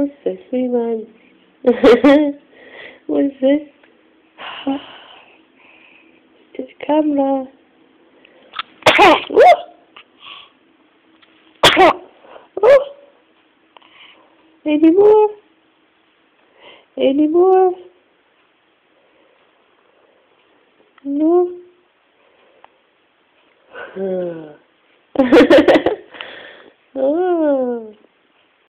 What's this? Rewind. What is this? It's camera. Any more? Any more? No?